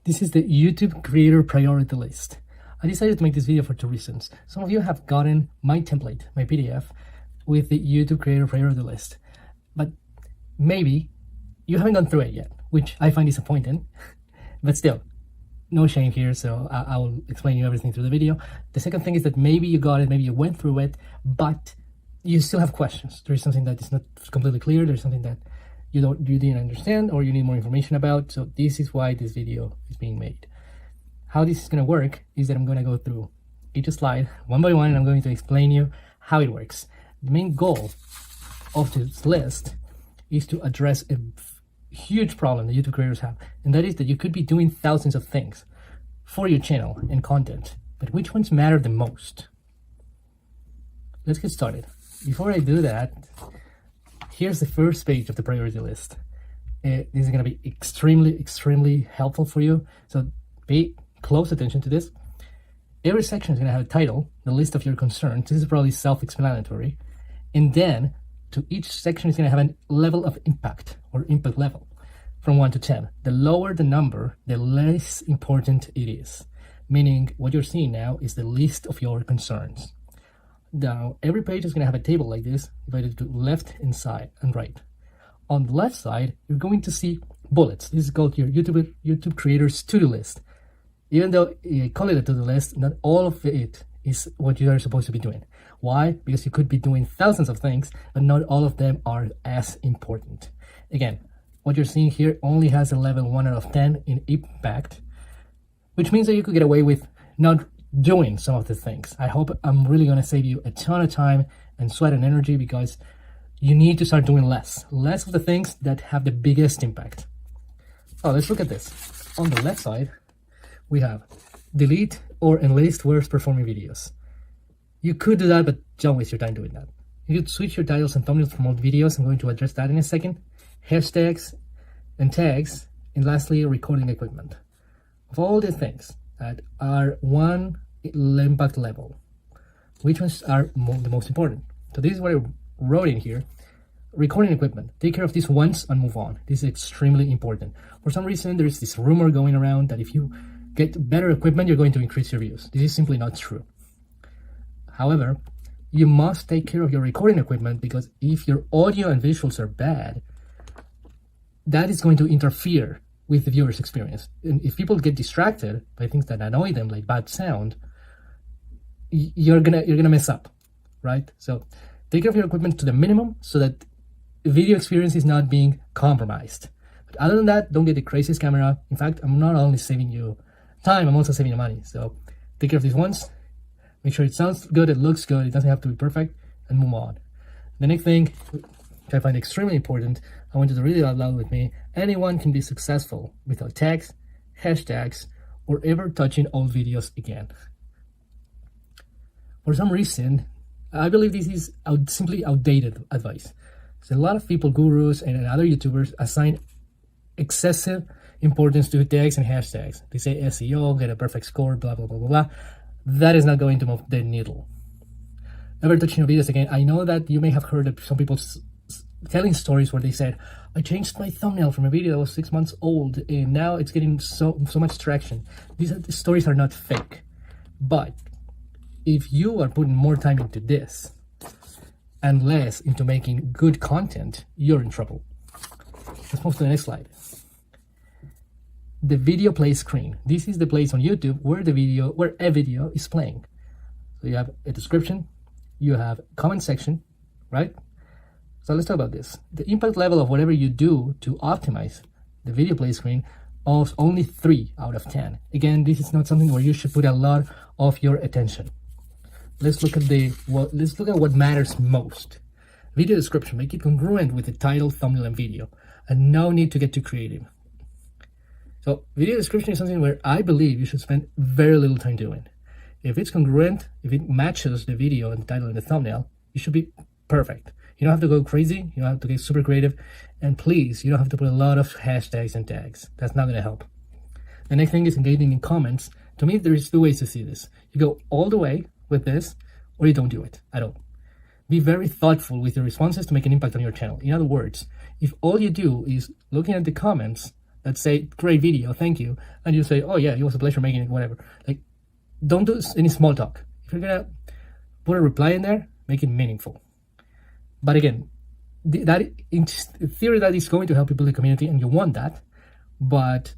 This is the YouTube creator priority list. I decided to make this video for two reasons. Some of you have gotten my template, my PDF, with the YouTube creator priority list, but maybe you haven't gone through it yet, which I find disappointing, but still, no shame here, so I will explain you everything through the video. The second thing is that maybe you got it, maybe you went through it, but you still have questions. There is something that is not completely clear, there's something that you didn't understand or you need more information about, so this is why this video is being made. How this is going to work is that I'm going to go through each slide one by one and I'm going to explain you how it works. The main goal of this list is to address a huge problem that YouTube creators have, and that is that you could be doing thousands of things for your channel and content, but which ones matter the most? Let's get started. Before I do that, here's the first page of the priority list. This is going to be extremely helpful for you, so pay close attention to this. Every section is going to have a title, the list of your concerns. This is probably self-explanatory, and then to each section is going to have a level of impact or input level from 1 to 10. The lower the number, the less important it is, meaning what you're seeing now is the list of your concerns. Now, every page is going to have a table like this, divided to left and side and right. On the left side, you're going to see bullets. This is called your YouTube creators to-do list. Even though I call it a to-do list, not all of it is what you are supposed to be doing. Why? Because you could be doing thousands of things, but not all of them are as important. Again, what you're seeing here only has a level 1 out of 10 in impact, which means that you could get away with not doing some of the things. I hope I'm really going to save you a ton of time and sweat and energy, because you need to start doing less of the things that have the biggest impact. Oh, let's look at this. On the left side, we have delete or enlist worst performing videos. You could do that, but don't waste your time doing that. You could switch your titles and thumbnails from old videos. I'm going to address that in a second. Hashtags and tags, and lastly, recording equipment. Of all the things that are one impact level, which ones are the most important? So this is what I wrote in here. Recording equipment, take care of this once and move on. This is extremely important. For some reason, there is this rumor going around that if you get better equipment, you're going to increase your views. This is simply not true. However, you must take care of your recording equipment, because if your audio and visuals are bad, that is going to interfere with the viewer's experience. And if people get distracted by things that annoy them, like bad sound, you're gonna mess up, right? So take care of your equipment to the minimum so that the video experience is not being compromised. But other than that, don't get the craziest camera. In fact, I'm not only saving you time, I'm also saving you money. So take care of these ones. Make sure it sounds good, it looks good, it doesn't have to be perfect, and move on. The next thing, which I find extremely important, I want you to read it out loud with me. Anyone can be successful without tags, hashtags, or ever touching old videos again. For some reason, I believe this is simply outdated advice. So a lot of people, gurus and other YouTubers, assign excessive importance to tags and hashtags. They say SEO, get a perfect score, blah, blah, blah, blah, blah. That is not going to move the needle. Never touching your videos again. I know that you may have heard of some people telling stories where they said, I changed my thumbnail from a video that was 6 months old and now it's getting so much traction. These stories are not fake. But if you are putting more time into this and less into making good content, you're in trouble. Let's move to the next slide. The video play screen. This is the place on YouTube where a video is playing. So you have a description, you have a comment section, right? So let's talk about this. The impact level of whatever you do to optimize the video play screen is only 3 out of 10. Again, this is not something where you should put a lot of your attention. Let's look at what matters most. Video description, make it congruent with the title, thumbnail, and video, and no need to get too creative. So video description is something where I believe you should spend very little time doing. If it's congruent, if it matches the video and the title and the thumbnail, you should be perfect. You don't have to go crazy, you don't have to get super creative, and please, you don't have to put a lot of hashtags and tags. That's not going to help. The next thing is engaging in comments. To me, there's 2 ways to see this. You go all the way with this, or you don't do it at all. Be very thoughtful with your responses to make an impact on your channel. In other words, if all you do is looking at the comments that say, great video, thank you. And you say, oh yeah, it was a pleasure making it, whatever. Like, don't do any small talk. If you're gonna put a reply in there, make it meaningful. But again, that in theory, that is going to help you build a community, and you want that. But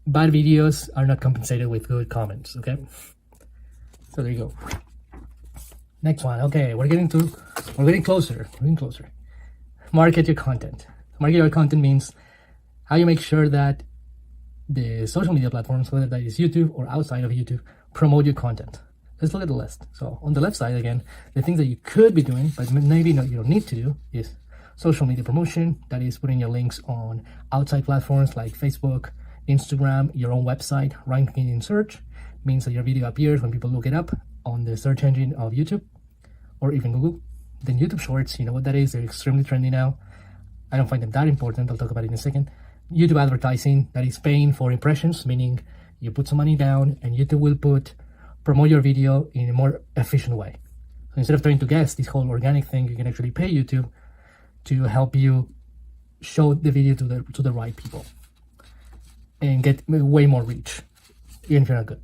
bad videos are not compensated with good comments, okay? So there you go. Next one. Okay, we're getting closer. We're getting closer. Market your content. Market your content means how you make sure that the social media platforms, whether that is YouTube or outside of YouTube, promote your content. Let's look at the list. So on the left side, again, the things that you could be doing, but maybe you don't need to do, is social media promotion. That is putting your links on outside platforms like Facebook, Instagram, your own website. Ranking in search means that your video appears when people look it up on the search engine of YouTube or even Google. Then YouTube Shorts, you know what that is. They're extremely trendy now. I don't find them that important. I'll talk about it in a second. YouTube advertising, that is paying for impressions, meaning you put some money down and YouTube will promote your video in a more efficient way. So instead of trying to guess this whole organic thing, you can actually pay YouTube to help you show the video to the right people and get way more reach, even if you're not good.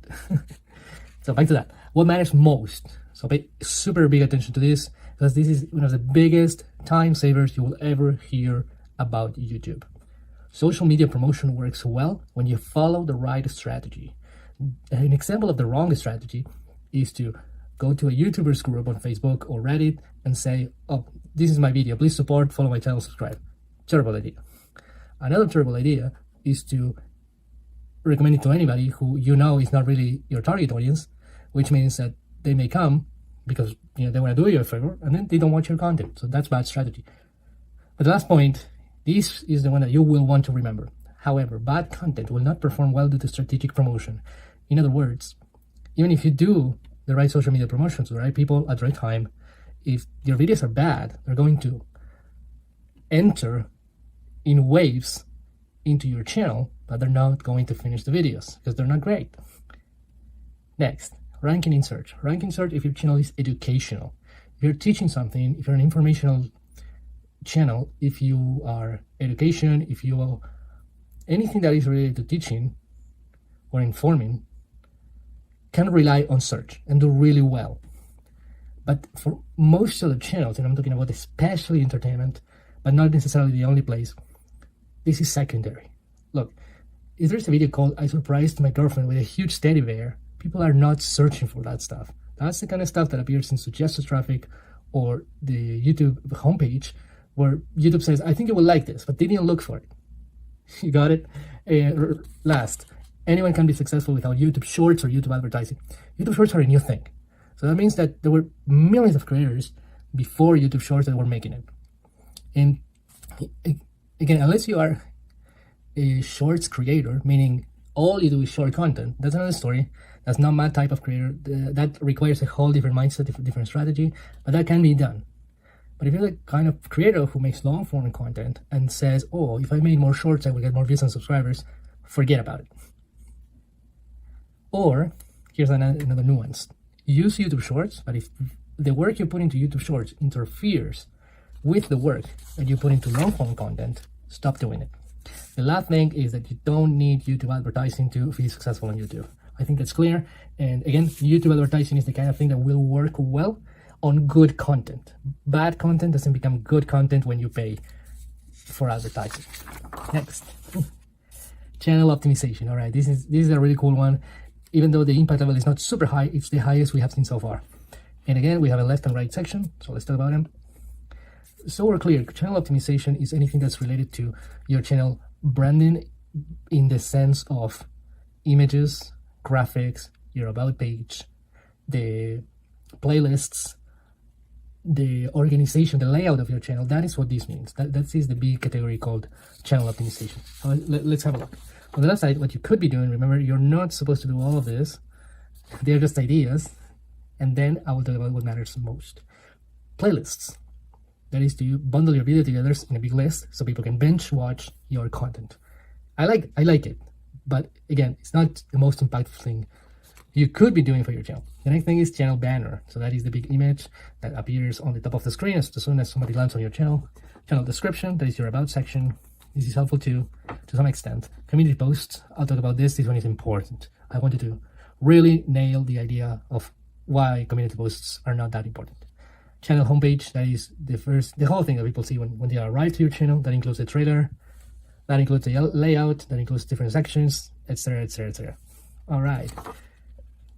So back to that. What matters most? So pay super big attention to this, because this is one of the biggest time savers you will ever hear about YouTube. Social media promotion works well when you follow the right strategy. An example of the wrong strategy is to go to a YouTubers group on Facebook or Reddit and say, oh, this is my video, please support, follow my channel, subscribe. Terrible idea. Another terrible idea is to recommend it to anybody who you know is not really your target audience, which means that they may come because they want to do you a favor and then they don't watch your content. So that's bad strategy. But the last point, this is the one that you will want to remember. However, bad content will not perform well due to strategic promotion. In other words, even if you do the right social media promotions to the right people at the right time, if your videos are bad, they're going to enter in waves into your channel, but they're not going to finish the videos because they're not great. Next, ranking in search. Ranking search if your channel is educational. If you're teaching something, if you're an informational channel, if you are education, if you anything that is related to teaching or informing, can rely on search and do really well. But for most of the channels, and I'm talking about especially entertainment, but not necessarily the only place, this is secondary. Look, if there's a video called I surprised my girlfriend with a huge teddy bear, people are not searching for that stuff. That's the kind of stuff that appears in suggested traffic or the YouTube homepage, where YouTube says, I think you will like this, but they didn't look for it. You got it? Last, anyone can be successful without YouTube Shorts or YouTube advertising. YouTube Shorts are a new thing. So that means that there were millions of creators before YouTube Shorts that were making it. And again, unless you are a Shorts creator, meaning all you do is short content, that's another story. That's not my type of creator. That requires a whole different mindset, different strategy, but that can be done. But if you're the kind of creator who makes long form content and says, oh, if I made more shorts, I will get more views and subscribers, forget about it. Or, here's another nuance. Use YouTube Shorts, but if the work you put into YouTube Shorts interferes with the work that you put into long form content, stop doing it. The last thing is that you don't need YouTube advertising to be successful on YouTube. I think that's clear. And again, YouTube advertising is the kind of thing that will work well on good content. Bad content doesn't become good content when you pay for advertising. Next, channel optimization. All right, this is a really cool one. Even though the impact level is not super high, it's the highest we have seen so far. And again, we have a left and right section, so let's talk about them. So we're clear, channel optimization is anything that's related to your channel branding in the sense of images, graphics, your about page, the playlists, the organization, the layout of your channel. That is what this means. That is the big category called channel optimization. Let's have a look. On the left side, what you could be doing, remember, you're not supposed to do all of this. They're just ideas. And then I will talk about what matters most. Playlists. That is to bundle your video together in a big list so people can binge watch your content. I like it, but again, it's not the most impactful thing you could be doing for your channel. The next thing is channel banner. So that is the big image that appears on the top of the screen as soon as somebody lands on your channel. Channel description, that is your about section. This is helpful too, to some extent. Community posts, I'll talk about this. This one is important. I wanted to really nail the idea of why community posts are not that important. Channel homepage, that is the whole thing that people see when they arrive to your channel. That includes the trailer, that includes the layout, that includes different sections, etc, etc, etc. All right.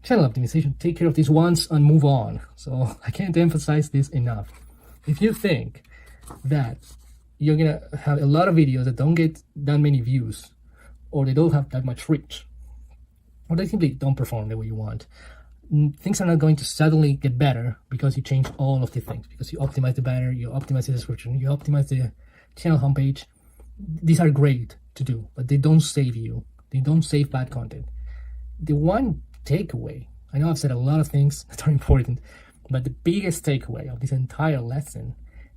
Channel optimization, take care of this once and move on. So I can't emphasize this enough. If you think that you're gonna have a lot of videos that don't get that many views, or they don't have that much reach, or they simply don't perform the way you want, things are not going to suddenly get better because you change all of the things, because you optimize the banner, you optimize the description, you optimize the channel homepage. These are great to do, but they don't save you. They don't save bad content. The one takeaway, I know I've said a lot of things that are important, but the biggest takeaway of this entire lesson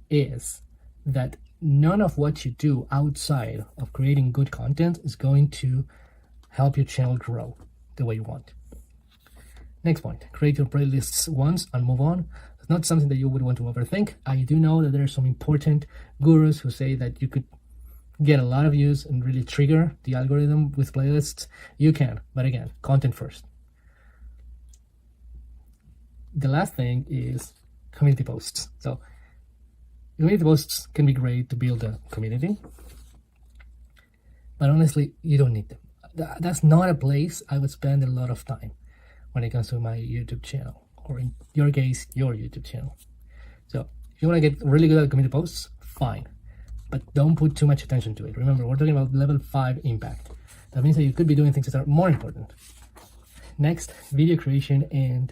is that none of what you do outside of creating good content is going to help your channel grow the way you want. Next point, create your playlists once and move on. It's not something that you would want to overthink. I do know that there are some important gurus who say that you could get a lot of views and really trigger the algorithm with playlists. You can, but again, content first. The last thing is community posts. So community posts can be great to build a community, but honestly, you don't need them. That's not a place I would spend a lot of time when it comes to my YouTube channel, or in your case, your YouTube channel. So if you want to get really good at community posts, fine, but don't put too much attention to it. Remember, we're talking about level 5 impact. That means that you could be doing things that are more important. Next, video creation and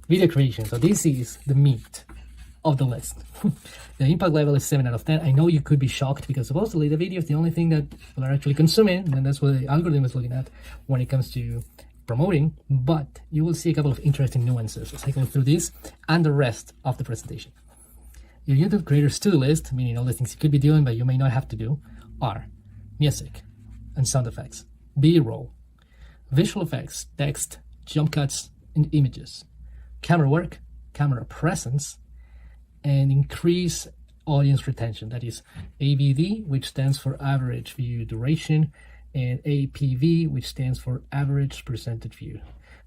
video creation. So this is the meat of the list. The impact level is 7 out of 10. I know you could be shocked because supposedly the video is the only thing that people are actually consuming, and that's what the algorithm is looking at when it comes to promoting, but you will see a couple of interesting nuances as I go through this and the rest of the presentation. Your YouTube creators to-do list, meaning all the things you could be doing but you may not have to do, are music and sound effects, B-roll, visual effects, text, jump cuts, and images, camera work, camera presence, and increase audience retention. That is AVD, which stands for average view duration, and APV, which stands for average percentage view.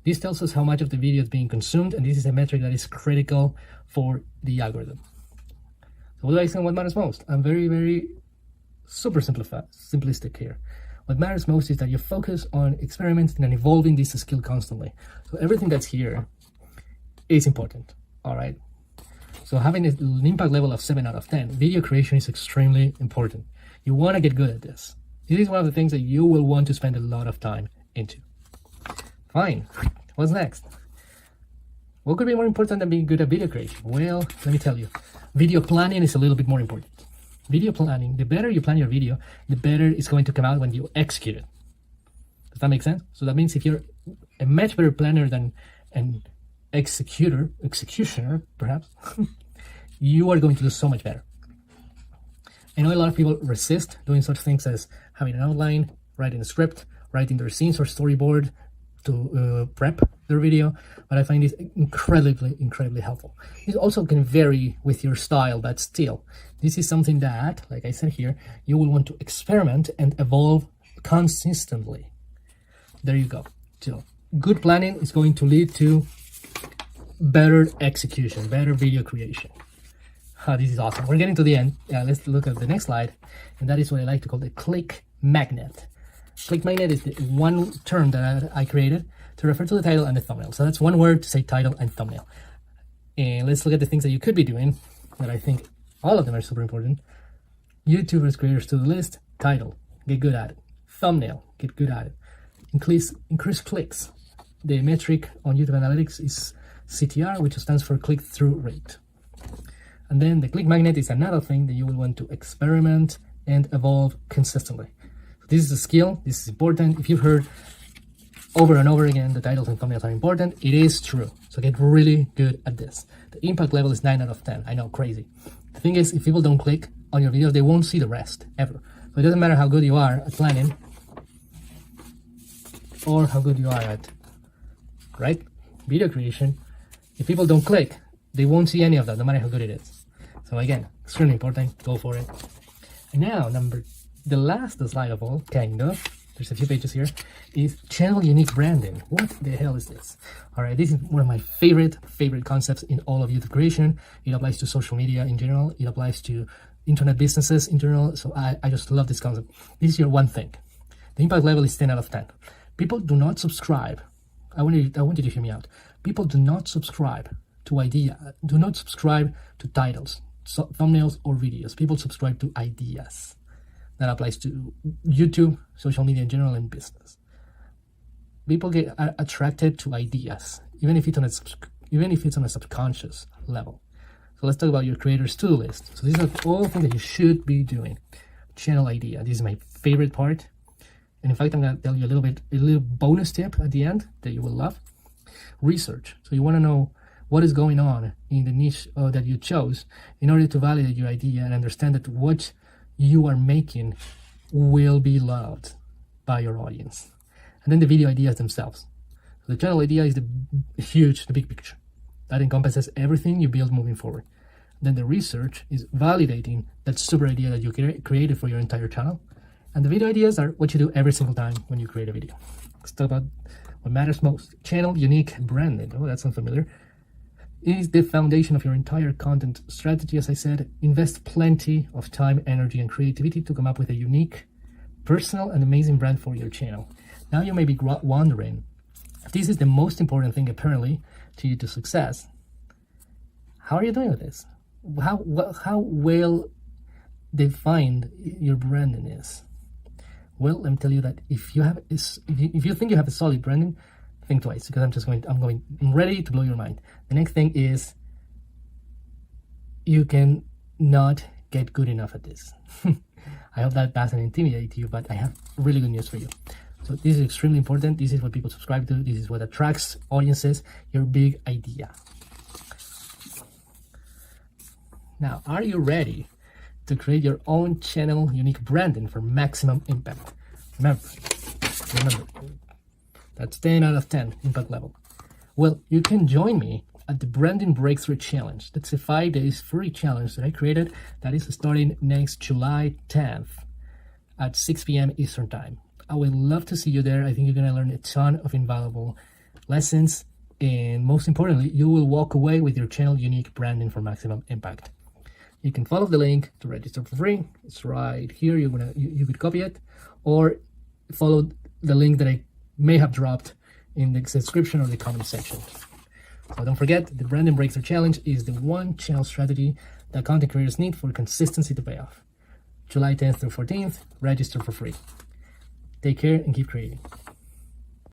This tells us how much of the video is being consumed, and this is a metric that is critical for the algorithm. So what do I say what matters most? I'm very super simplistic here. What matters most is that you focus on experimenting and evolving this skill constantly. So everything that's here is important, all right? So having an impact level of 7 out of 10, video creation is extremely important. You want to get good at this. This is one of the things that you will want to spend a lot of time into. Fine, what's next? What could be more important than being good at video creation? Well, let me tell you, video planning is a little bit more important. Video planning, the better you plan your video, the better it's going to come out when you execute it. Does that make sense? So that means if you're a much better planner than an executioner, perhaps, you are going to do so much better. I know a lot of people resist doing such things as having an outline, writing a script, writing their scenes or storyboard to prep their video, but I find this incredibly helpful. It also can vary with your style, but still, this is something that, like I said here, you will want to experiment and evolve consistently. There you go. So good planning is going to lead to better execution, better video creation. This is awesome. We're getting to the end. Let's look at the next slide, and that is what I like to call the click magnet. Click magnet is the one term that I created to refer to the title and the thumbnail. So that's one word to say title and thumbnail. And let's look at the things that you could be doing, that I think all of them are super important. YouTubers, creators to the list, title, get good at it. Thumbnail, get good at it. Increase clicks. The metric on YouTube Analytics is CTR, which stands for click-through rate. And then the click magnet is another thing that you will want to experiment and evolve consistently. This is a skill, this is important. If you've heard over and over again the titles and thumbnails are important, it is true. So get really good at this. The impact level is 9 out of 10. I know, crazy. The thing is, if people don't click on your videos, they won't see the rest, ever. So it doesn't matter how good you are at planning or how good you are at, right, video creation. If people don't click, they won't see any of that, no matter how good it is. So again, extremely important, go for it. And now, number the last slide of all, kind of, there's a few pages here, is channel unique branding. What the hell is this? All right, this is one of my favorite concepts in all of YouTube creation. It applies to social media in general. It applies to internet businesses in general. So I just love this concept. This is your one thing. The impact level is 10 out of 10. People do not subscribe. I want you to hear me out. People do not subscribe to do not subscribe to titles, thumbnails, or videos. People subscribe to ideas. That applies to YouTube, social media in general, and business. People get attracted to ideas, even if it's on a subconscious level. So let's talk about your creators to-do list. So these are all things that you should be doing. Channel idea. This is my favorite part. And in fact, I'm going to tell you a little bonus tip at the end that you will love. Research. So you want to know what is going on in the niche that you chose in order to validate your idea and understand that what you are making will be loved by your audience. And then the video ideas themselves. So the channel idea is the big picture. That encompasses everything you build moving forward. Then the research is validating that super idea that you created for your entire channel. And the video ideas are what you do every single time when you create a video. Let's talk about what matters most. Channel unique branding. Oh, that sounds familiar. It is the foundation of your entire content strategy. As I said, invest plenty of time, energy, and creativity to come up with a unique, personal, and amazing brand for your channel. Now you may be wondering, if this is the most important thing apparently to you to success, how are you doing with this? How well defined your branding is? Well, let me tell you that if you think you have a solid branding, think twice, because I'm ready to blow your mind. The next thing is you can not get good enough at this. I hope that doesn't intimidate you, but I have really good news for you. So this is extremely important. This is what people subscribe to. This is what attracts audiences, your big idea. Now, are you ready to create your own channel unique branding for maximum impact? Remember, that's 10 out of 10 impact level. Well, you can join me at the Branding Breakthrough Challenge. That's a 5 days free challenge that I created that is starting next July 10th at 6 p.m. Eastern Time. I would love to see you there. I think you're going to learn a ton of invaluable lessons. And most importantly, you will walk away with your channel unique branding for maximum impact. You can follow the link to register for free. It's right here. You could copy it, or follow the link that I may have dropped in the description or the comment section. So don't forget, the Branding Breakthrough Challenge is the one channel strategy that content creators need for consistency to pay off. July 10th through 14th, register for free. Take care and keep creating.